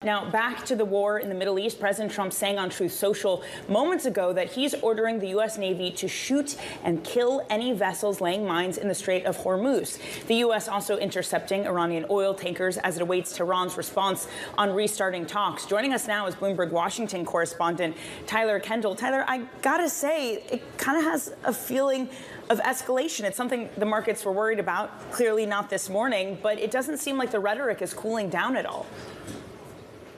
Now, back to the war in the Middle East, President Trump saying on Truth Social moments ago that he's ordering the U.S. Navy to shoot and kill any vessels laying mines in the Strait of Hormuz. The U.S. also intercepting Iranian oil tankers as it awaits Tehran's response on restarting talks. Joining us now is Bloomberg Washington correspondent Tyler Kendall. Tyler, I gotta say, it kind of has a feeling of escalation. It's something the markets were worried about, clearly not this morning, but it doesn't seem like the rhetoric is cooling down at all.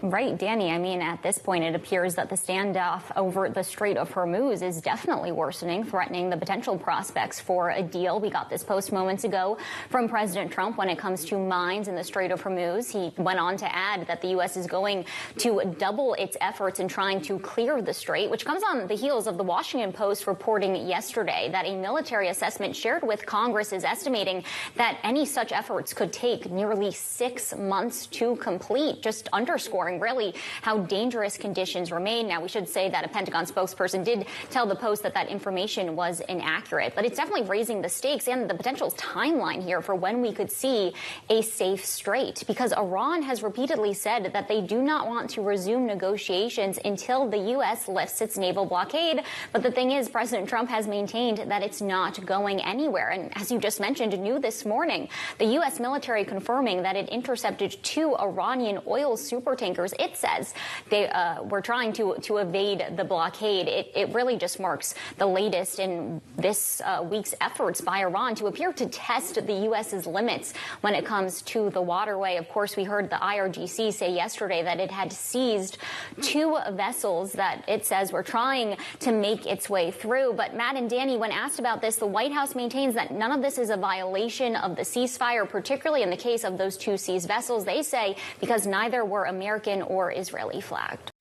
Right, Danny. I mean, at this point, it appears that the standoff over the Strait of Hormuz is definitely worsening, threatening the potential prospects for a deal. We got this post moments ago from President Trump when it comes to mines in the Strait of Hormuz. He went on to add that the U.S. is going to double its efforts in trying to clear the strait, which comes on the heels of the Washington Post reporting yesterday that a military assessment shared with Congress is estimating that any such efforts could take nearly 6 months to complete, just underscoring really how dangerous conditions remain. Now, we should say that a Pentagon spokesperson did tell the Post that that information was inaccurate, but it's definitely raising the stakes and the potential timeline here for when we could see a safe strait, because Iran has repeatedly said that they do not want to resume negotiations until the U.S. lifts its naval blockade. But the thing is, President Trump has maintained that it's not going anywhere. And as you just mentioned, new this morning, the U.S. military confirming that it intercepted 2 Iranian oil supertankers. It says they were trying to evade the blockade. It really just marks the latest in this week's efforts by Iran to appear to test the U.S.'s limits when it comes to the waterway. Of course, we heard the IRGC say yesterday that it had seized 2 vessels that it says were trying to make its way through. But Matt and Danny, when asked about this, the White House maintains that none of this is a violation of the ceasefire, particularly in the case of those 2 seized vessels. They say because neither were American or Israeli flagged.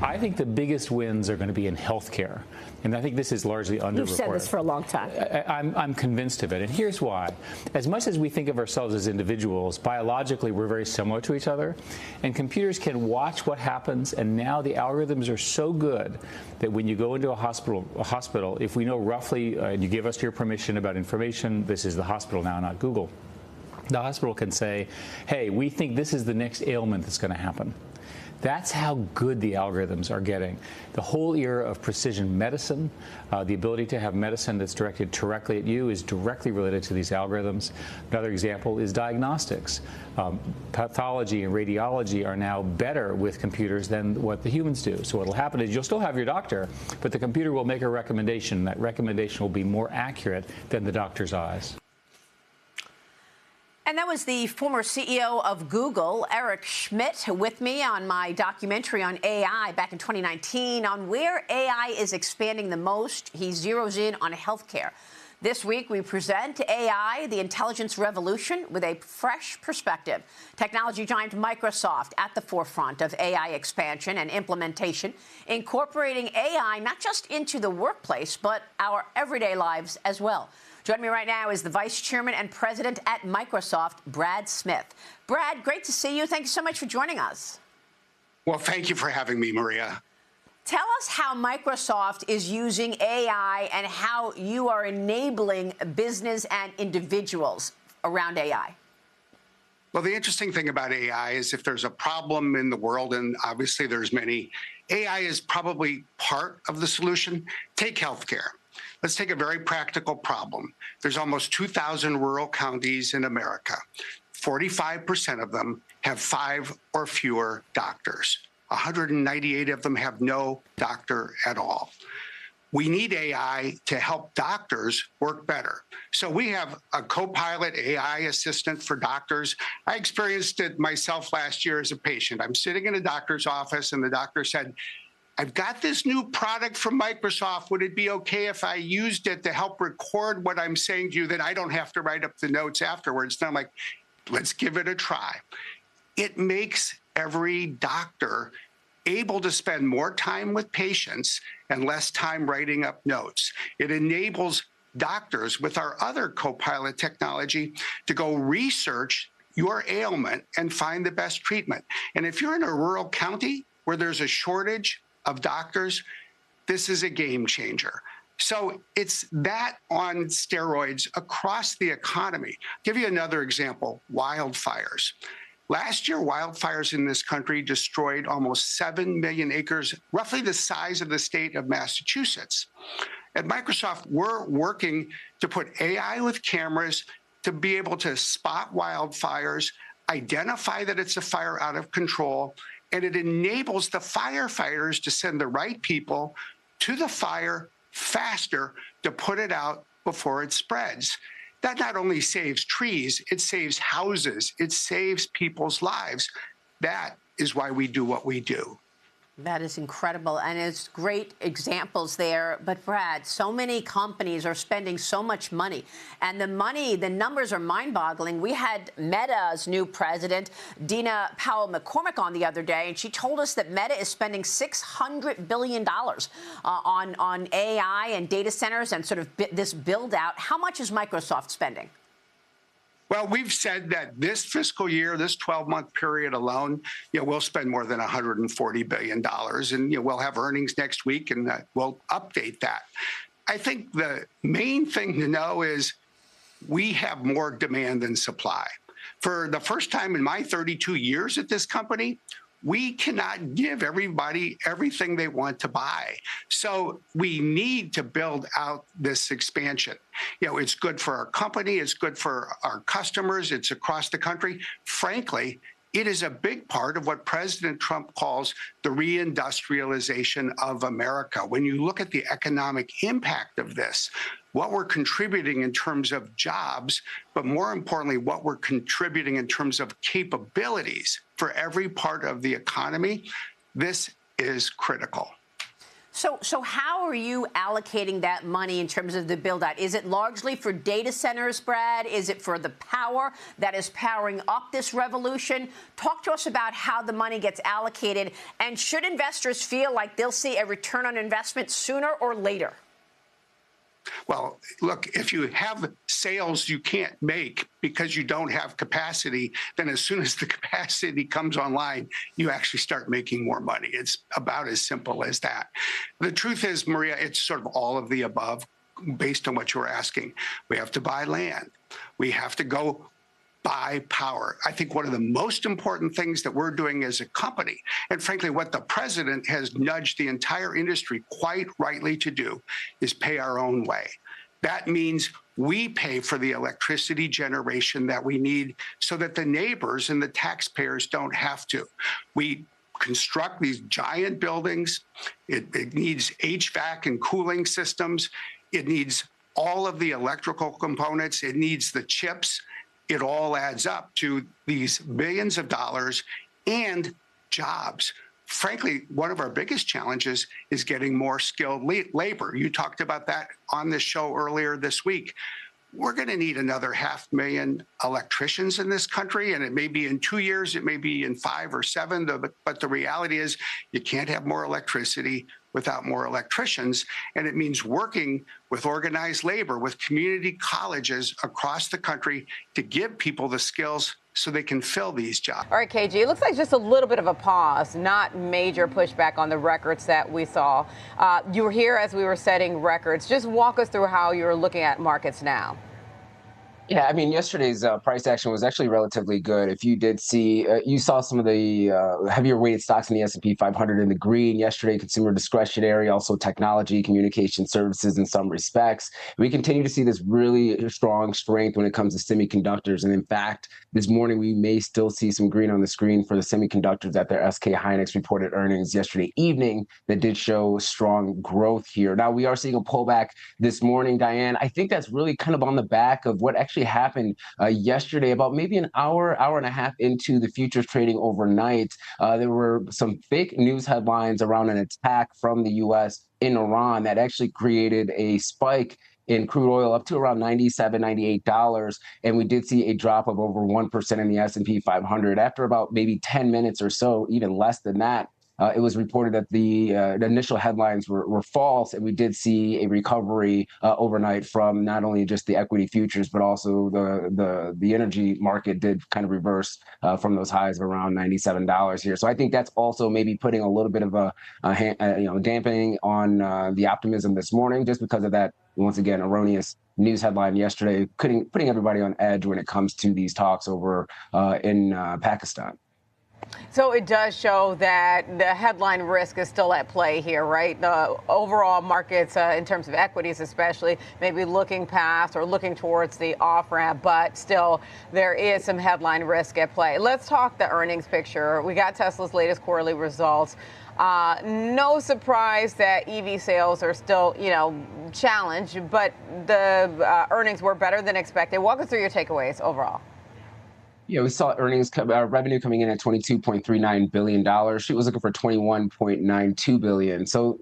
I think the biggest wins are going to be in healthcare, and I think this is largely underreported. You've said this for a long time. I'm convinced of it, and here's why. As much as we think of ourselves as individuals, biologically we're very similar to each other, and computers can watch what happens, and now the algorithms are so good that when you go into a hospital, if we know roughly, and you give us your permission about information, this is the hospital now, not Google. The hospital can say, hey, we think this is the next ailment that's going to happen. That's how good the algorithms are getting. The whole era of precision medicine, the ability to have medicine that's directed directly at you is directly related to these algorithms. Another example is diagnostics. Pathology and radiology are now better with computers than what the humans do. So what will happen is you'll still have your doctor, but the computer will make a recommendation. That recommendation will be more accurate than the doctor's eyes. And that was the former CEO of Google, Eric Schmidt, with me on my documentary on AI back in 2019 on where AI is expanding the most. He zeroes in on healthcare. This week, we present AI, the intelligence revolution, with a fresh perspective. Technology giant Microsoft at the forefront of AI expansion and implementation, incorporating AI not just into the workplace, but our everyday lives as well. Joining me right now is the Vice Chairman and President at Microsoft, Brad Smith. Brad, great to see you. Thank you so much for joining us. Well, thank you for having me, Maria. Tell us how Microsoft is using AI and how you are enabling business and individuals around AI. Well, the interesting thing about AI is if there's a problem in the world, and obviously there's many, AI is probably part of the solution. Take healthcare. Let's take a very practical problem. There's almost 2,000 rural counties in America. 45% of them have 5 or fewer doctors. 198 of them have no doctor at all. We need AI to help doctors work better. So we have a co-pilot AI assistant for doctors. I experienced it myself last year as a patient. I'm sitting in a doctor's office and the doctor said, I've got this new product from Microsoft. Would it be okay if I used it to help record what I'm saying to you that I don't have to write up the notes afterwards? And I'm like, let's give it a try. It makes every doctor able to spend more time with patients and less time writing up notes. It enables doctors with our other co-pilot technology to go research your ailment and find the best treatment. And if you're in a rural county where there's a shortage of doctors, this is a game changer. So it's that on steroids across the economy. Give you another example, wildfires. Last year, wildfires in this country destroyed almost 7 million acres, roughly the size of the state of Massachusetts. At Microsoft, we're working to put AI with cameras to be able to spot wildfires, identify that it's a fire out of control, and it enables the firefighters to send the right people to the fire faster to put it out before it spreads. That not only saves trees, it saves houses, it saves people's lives. That is why we do what we do. That is incredible, and it's great examples there. But Brad, so many companies are spending so much money, and the numbers are mind-boggling. We had Meta's new president, Dina Powell-McCormick, on the other day, and she told us that Meta is spending $600 billion on AI and data centers and sort of this build-out. How much is Microsoft spending? Well, we've said that this fiscal year, this 12-month period alone, we'll spend more than $140 billion, and we'll have earnings next week, and we'll update that. I think the main thing to know is we have more demand than supply. For the first time in my 32 years at this company, we cannot give everybody everything they want to buy. So we need to build out this expansion. It's good for our company, it's good for our customers, it's across the country. Frankly, it is a big part of what President Trump calls the reindustrialization of America. When you look at the economic impact of this, what we're contributing in terms of jobs, but more importantly, what we're contributing in terms of capabilities for every part of the economy, this is critical. So how are you allocating that money in terms of the build-out? Is it largely for data centers, Brad? Is it for the power that is powering up this revolution? Talk to us about how the money gets allocated, and should investors feel like they'll see a return on investment sooner or later? Well, look, if you have sales you can't make because you don't have capacity, then as soon as the capacity comes online, you actually start making more money. It's about as simple as that. The truth is, Maria, it's sort of all of the above based on what you're asking. We have to buy land. We have to go buy power. I think one of the most important things that we're doing as a company, and frankly, what the president has nudged the entire industry quite rightly to do, is pay our own way. That means we pay for the electricity generation that we need so that the neighbors and the taxpayers don't have to. We construct these giant buildings. It needs HVAC and cooling systems. It needs all of the electrical components. It needs the chips. It all adds up to these billions of dollars and jobs. Frankly, one of our biggest challenges is getting more skilled labor. You talked about that on this show earlier this week. We're going to need another 500,000 electricians in this country, and it may be in 2 years, it may be in 5 or 7, but the reality is you can't have more electricity without more electricians, and it means working with organized labor, with community colleges across the country to give people the skills so they can fill these jobs. All right, KG, it looks like just a little bit of a pause, not major pushback on the records that we saw. You were here as we were setting records. Just walk us through how you're looking at markets now. Yeah, I mean, yesterday's price action was actually relatively good. If you did see, you saw some of the heavier weighted stocks in the S&P 500 in the green yesterday, consumer discretionary, also technology, communication services in some respects. We continue to see this really strong strength when it comes to semiconductors. And in fact, this morning, we may still see some green on the screen for the semiconductors at their SK Hynix reported earnings yesterday evening that did show strong growth here. Now, we are seeing a pullback this morning, Diane. I think that's really kind of on the back of what actually happened yesterday, about maybe an hour and a half into the futures trading overnight. There were some fake news headlines around an attack from the U.S. in Iran that actually created a spike in crude oil up to around $97, $98. And we did see a drop of over 1% in the S&P 500 after about maybe 10 minutes or so, even less than that. It was reported that the initial headlines were false, and we did see a recovery overnight from not only just the equity futures, but also the energy market did kind of reverse from those highs of around $97 here. So I think that's also maybe putting a little bit of a dampening on the optimism this morning, just because of that, once again, erroneous news headline yesterday, putting everybody on edge when it comes to these talks over in Pakistan. So it does show that the headline risk is still at play here, right? The overall markets, in terms of equities especially, maybe looking past or looking towards the off-ramp, but still there is some headline risk at play. Let's talk the earnings picture. We got Tesla's latest quarterly results. No surprise that EV sales are still, challenged, but the earnings were better than expected. Walk us through your takeaways overall. Yeah, we saw revenue coming in at $22.39 billion. She was looking for $21.92 billion. So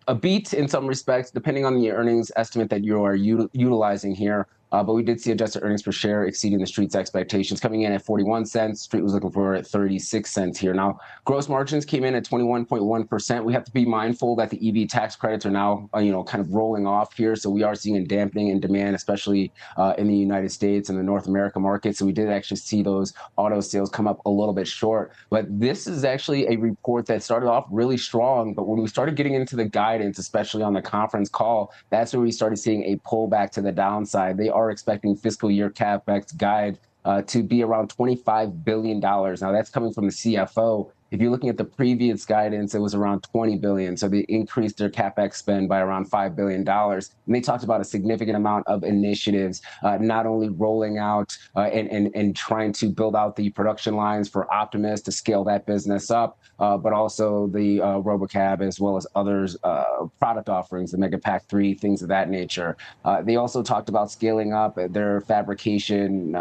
a beat in some respects, depending on the earnings estimate that you are utilizing here. But we did see adjusted earnings per share exceeding the street's expectations, coming in at 41 cents. Street was looking for 36 cents here. Now, gross margins came in at 21.1%. We have to be mindful that the EV tax credits are now, kind of rolling off here. So we are seeing a dampening in demand, especially in the United States and the North America market. So we did actually see those auto sales come up a little bit short. But this is actually a report that started off really strong. But when we started getting into the guidance, especially on the conference call, that's where we started seeing a pullback to the downside. They are expecting fiscal year CapEx guide to be around $25 billion. Now, that's coming from the CFO. If you're looking at the previous guidance, it was around $20 billion. So they increased their CapEx spend by around $5 billion. And they talked about a significant amount of initiatives, not only rolling out and trying to build out the production lines for Optimus to scale that business up, but also the RoboCab, as well as others product offerings, the Megapack 3, things of that nature. They also talked about scaling up their fabrication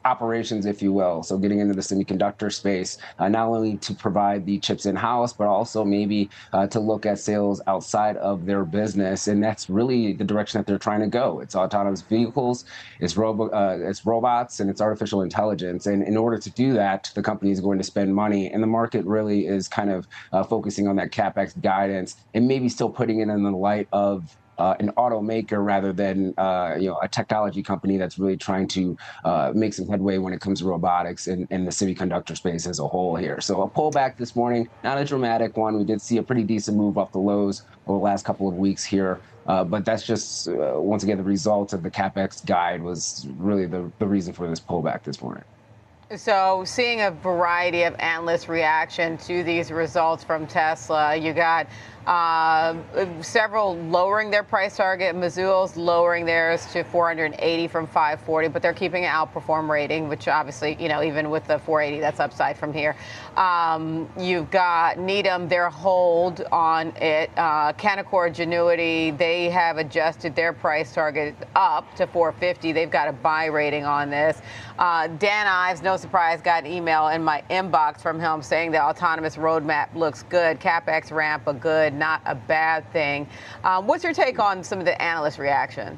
operations, if you will. So getting into the semiconductor space, not only to provide the chips in-house, but also maybe to look at sales outside of their business. And that's really the direction that they're trying to go. It's autonomous vehicles, it's robots, and it's artificial intelligence. And in order to do that, the company is going to spend money. And the market really is kind of focusing on that CapEx guidance and maybe still putting it in the light of an automaker rather than a technology company that's really trying to make some headway when it comes to robotics and the semiconductor space as a whole here. So a pullback this morning, not a dramatic one. We did see a pretty decent move off the lows over the last couple of weeks here. But that's just, once again, the result of the CapEx guide was really the reason for this pullback this morning. So seeing a variety of analyst reaction to these results from Tesla, you got several lowering their price target. Mizuho's lowering theirs to 480 from 540, but they're keeping an outperform rating, which obviously, even with the 480, that's upside from here. You've got Needham, their hold on it. Canaccord Genuity, they have adjusted their price target up to 450. They've got a buy rating on this. Dan Ives, no surprise, got an email in my inbox from him saying the autonomous roadmap looks good. CapEx ramp, a good, not a bad thing. What's your take on some of the analyst reaction?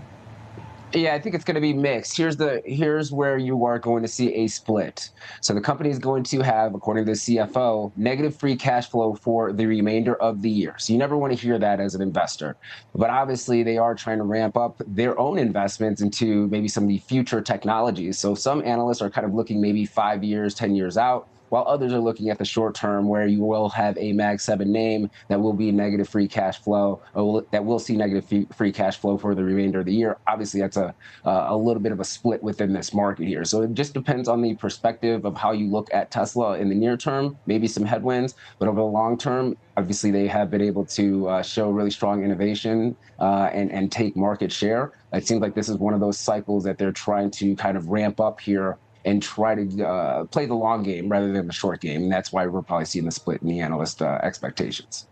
Yeah, I think it's going to be mixed. Here's where you are going to see a split. So the company is going to have, according to the CFO, negative free cash flow for the remainder of the year. So you never want to hear that as an investor. But obviously, they are trying to ramp up their own investments into maybe some of the future technologies. So some analysts are kind of looking maybe 5 years, 10 years out, while others are looking at the short term, where you will have a Mag 7 name that will be negative free cash flow, or that will see negative free cash flow for the remainder of the year. Obviously, that's a little bit of a split within this market here. So it just depends on the perspective of how you look at Tesla in the near term, maybe some headwinds, but over the long term, obviously they have been able to show really strong innovation and take market share. It seems like this is one of those cycles that they're trying to kind of ramp up here and try to play the long game rather than the short game. And that's why we're probably seeing the split in the analyst expectations.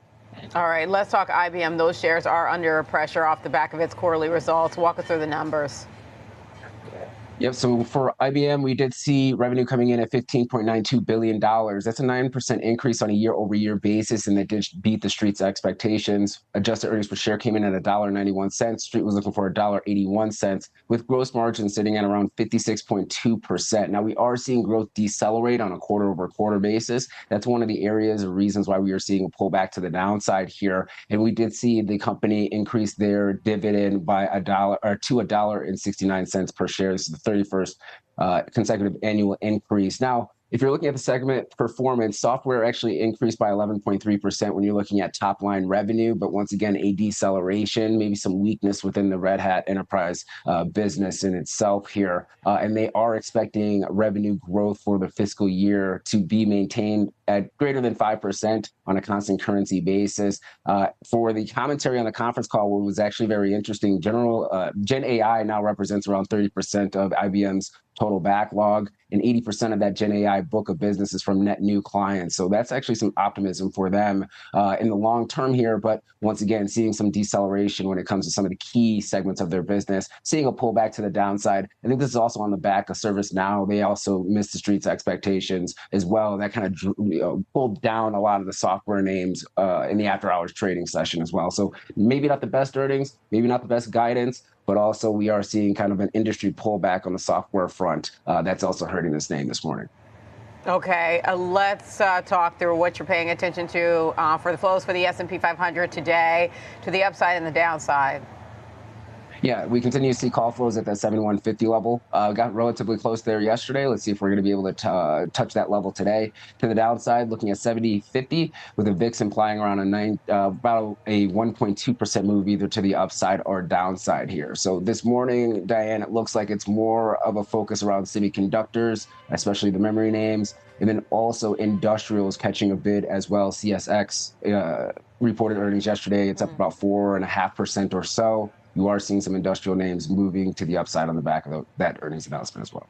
All right, let's talk IBM. Those shares are under pressure off the back of its quarterly results. Walk us through the numbers. Yep. So for IBM, we did see revenue coming in at $15.92 billion. That's a 9% increase on a year-over-year basis, and that did beat the street's expectations. Adjusted earnings per share came in at $1.91. Street was looking for $1.81, with gross margin sitting at around 56.2%. Now, we are seeing growth decelerate on a quarter-over-quarter basis. That's one of the areas or reasons why we are seeing a pullback to the downside here. And we did see the company increase their dividend by to $1.69 per share. This is the 31st consecutive annual increase. Now, if you're looking at the segment performance, software actually increased by 11.3% when you're looking at top line revenue. But once again, a deceleration, maybe some weakness within the Red Hat enterprise business in itself here. And they are expecting revenue growth for the fiscal year to be maintained at greater than 5% on a constant currency basis. For the commentary on the conference call, what was actually very interesting, Gen AI now represents around 30% of IBM's total backlog, and 80% of that Gen AI book of business is from net new clients. So that's actually some optimism for them in the long term here. But once again, seeing some deceleration when it comes to some of the key segments of their business, seeing a pullback to the downside. I think this is also on the back of ServiceNow. They also missed the street's expectations as well. That kind of pulled down a lot of the software names in the after hours trading session as well. So maybe not the best earnings, maybe not the best guidance, but also we are seeing kind of an industry pullback on the software front that's also hurting this name this morning. Okay, let's talk through what you're paying attention to for the flows for the S&P 500 today, to the upside and the downside. Yeah, we continue to see call flows at that 7150 level. Got relatively close there yesterday. Let's see if we're going to be able to touch that level today. To the downside, looking at 7050 with a VIX implying around about a 1.2% move either to the upside or downside here. So this morning, Diane, it looks like it's more of a focus around semiconductors, especially the memory names, and then also industrials catching a bid as well. CSX reported earnings yesterday. It's up about 4.5% or so. You are seeing some industrial names moving to the upside on the back of that earnings announcement as well.